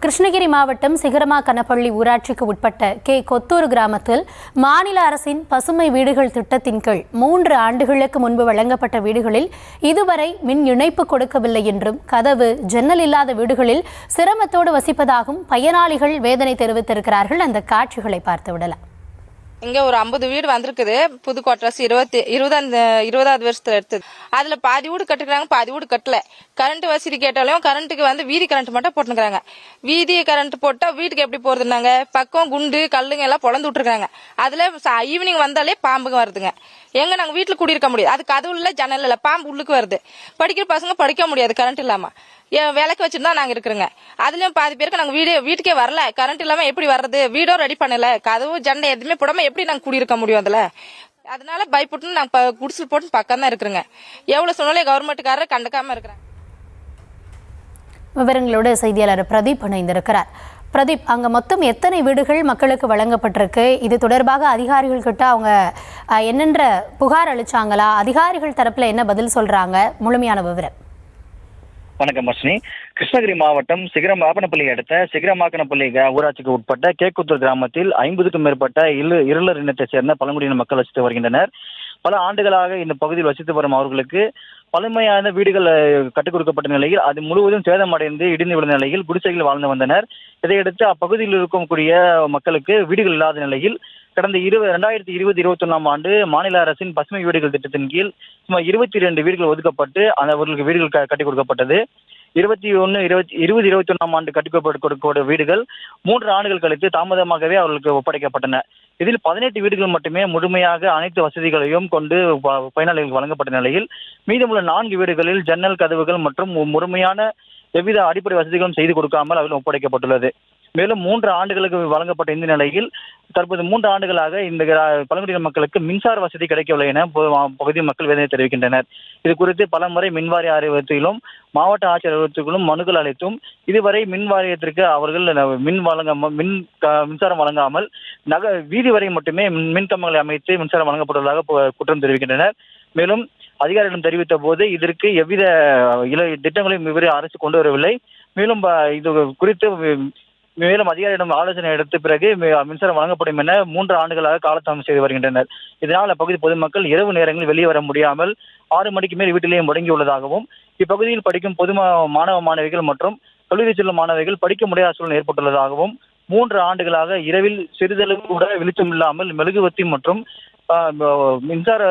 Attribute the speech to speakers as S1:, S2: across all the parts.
S1: கிருஷ்ணகிரி மாவட்டம் சிகரமாக்கனப்பள்ளி ஊராட்சிக்கு உட்பட்ட கொத்தூர் கிராமத்தில் மாநில அரசின் பசுமை வீடுகள் திட்டத்தின் கீழ் 3 ஆண்டுகளுக்கு முன்பு வழங்கப்பட்ட வீடுகளில் இதுவரை மின் இணைப்பு கொடுக்கவில்லை என்றும் கதவு ஜன்னல் இல்லாத வீடுகளில் சிரமத்தோடு வசிப்பதாகவும் பயனாளிகள் வேதனை தெரிவித்திருக்கிறார்கள். அந்த காட்சிகளை பார்த்துவிடலாம்.
S2: இங்க ஒரு 50 வீடு வந்திருக்குது. புது குவார்டர்ஸ் 20வது வருஷத்துல எடுத்தது. அதுல பாதி வீடு கட்டுக்கிறாங்க, பாதி வீடு கட்டல. கரண்ட் வசதி கேட்டாலும் கரண்ட்டுக்கு வீதி கரண்ட் மட்டும் போட்டுக்கிறாங்க. வீதி கரண்ட் போட்டா வீட்டுக்கு எப்படி போறதுனாங்க? பக்கம் குண்டு கல்லுங்க எல்லாம் பொழந்து விட்டுருக்காங்க. அதுல ஈவினிங் வந்தாலே பாம்புங்க வருதுங்க. எங்க நாங்க வீட்டுல குடியிருக்க முடியாது. அது கதவு இல்ல, ஜன்னல் இல்ல, பாம்பு உள்ளுக்கு வருது. படிக்கிற பசங்க படிக்க முடியாது கரண்ட் இல்லாம. விளக்கு வச்சுதான் நாங்க இருக்கிறோங்க. அதுலயும் பாதி பேருக்கு நாங்க வீட்டுக்கே வரல. கரண்ட் இல்லாம எப்படி வர்றது? வீடோ ரெடி பண்ணல, கதவு ஜண்டை எதுவுமே போடாம எப்படி நாங்க குடியிருக்க முடியும்? அதனால பயப்பட்டு நாங்க குடிசல் போட்டு பக்கம் தான் இருக்கிறோங்க. எவ்வளவு சொன்னாலும் கவர்மெண்ட்டுக்காரர் கண்டுக்காம இருக்கிறாங்க.
S1: விவரங்களோட செய்தியாளர் பிரதீப் இணைந்திருக்கிறார். பிரதீப், அங்க மொத்தம் எத்தனை வீடுகள் மக்களுக்கு வழங்கப்பட்டிருக்கு? இது தொடர்பாக அதிகாரிகள் கிட்ட அவங்க என்னென்ற புகார் அளிச்சாங்களா? அதிகாரிகள் தரப்புல என்ன பதில் சொல்றாங்க? முழுமையான விவரம்.
S3: வணக்கம் அஸ்வினி. கிருஷ்ணகிரி மாவட்டம் சிகரமாக்கனப்பள்ளி அடுத்த சிகரமாக்கனப்பள்ளி ஊராட்சிக்கு உட்பட்ட கொத்தூர் கிராமத்தில் 50க்கும் மேற்பட்ட இருளர் இனத்தைச் சேர்ந்த பழங்குடியின மக்கள் வசித்து வருகின்றனர். பல ஆண்டுகளாக இந்த பகுதியில் வசித்து வரும் அவர்களுக்கு பழமையான வீடுகள் கட்டுக் கொடுக்கப்பட்ட நிலையில் அது முழுவதும் சேதமடைந்து இடிந்து விழுந்த நிலையில் குடிசைகளில் வாழ்ந்து வந்தனர். இதையடுத்து அப்பகுதியில் இருக்கக்கூடிய மக்களுக்கு வீடுகள் இல்லாத நிலையில் கடந்த 2020-21 ஆண்டு மாநில அரசின் பசுமை வீடுகள் திட்டத்தின் கீழ் சுமார் 22 வீடுகள் ஒதுக்கப்பட்டு அவர்களுக்கு வீடுகள் கட்டிக் கொடுக்கப்பட்டது. 2021 ஆண்டு கட்டிக் கொடுக்கப்பட்ட வீடுகள் 3 ஆண்டுகள் கழித்து தாமதமாகவே அவர்களுக்கு ஒப்படைக்கப்பட்டன. இதில் 18 வீடுகள் மட்டுமே முழுமையாக அனைத்து வசதிகளையும் கொண்டு பயனாளிகளுக்கு வழங்கப்பட்ட நிலையில் மீதமுள்ள 4 வீடுகளில் ஜன்னல் கதவுகள் மற்றும் முழுமையான எவ்வித அடிப்படை வசதிகளும் செய்து கொடுக்காமல் அவர்கள் ஒப்படைக்கப்பட்டுள்ளது. மேலும் 3 ஆண்டுகளுக்கு வழங்கப்பட்ட இந்த நிலையில் தற்போது 3 ஆண்டுகளாக இந்த பழங்குடியின மக்களுக்கு மின்சார வசதி கிடைக்கவில்லை என பகுதி மக்கள் வேதனை தெரிவிக்கின்றனர். இது குறித்து பல முறை மின்வாரிய அறிவுறுத்திலும் மாவட்ட ஆட்சியர் அறிவுறுத்திலும் மனுக்கள் அளித்தும் இதுவரை மின் வாரியத்திற்கு அவர்கள் மின்சாரம் வழங்காமல் வீதி வரை மட்டுமே மின் கம்பங்களை அமைத்து மின்சாரம் வழங்கப்பட்டுள்ளதாக குற்றம் தெரிவிக்கின்றனர். மேலும் அதிகாரிகளிடம் தெரிவித்த போது இதற்கு எவ்வித திட்டங்களையும் இதுவரை அரசு கொண்டு வரவில்லை. மேலும் இது குறித்து மேலும் அதிகாரியிடம் ஆலோசனை எடுத்த பிறகு மின்சாரம் வழங்கப்படும் என 3 ஆண்டுகளாக காலதாமதம் செய்து வருகின்றனர். இதனால் அப்பகுதி பொதுமக்கள் இரவு நேரங்களில் வெளியே வர முடியாமல் 6 மணிக்கு மேல் வீட்டிலேயே முடங்கியுள்ளதாகவும் இப்பகுதியில் படிக்கும் மாணவ மாணவிகள் மற்றும் கல்லூரி செல்லும் மாணவிகள் படிக்க முடியாத சூழல் ஏற்பட்டுள்ளதாகவும் 3 ஆண்டுகளாக இரவில் சிறிதளவு கூட வெளிச்சம் இல்லாமல் மெழுகுவத்தி மற்றும் மின்சார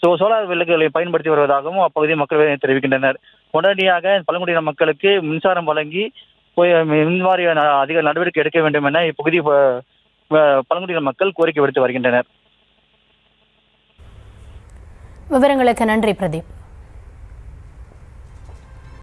S3: சோலார் விளக்குகளை பயன்படுத்தி வருவதாகவும் அப்பகுதி மக்கள் தெரிவிக்கின்றனர். உடனடியாக பழங்குடியின மக்களுக்கு மின்சாரம் வழங்கி மின்வாரிய அதிக நடவடிக்கை எடுக்க வேண்டும் என இப்பகுதி பழங்குடியின மக்கள் கோரிக்கை விடுத்து வருகின்றனர்.
S1: விவரங்களுக்கு நன்றி பிரதீப்.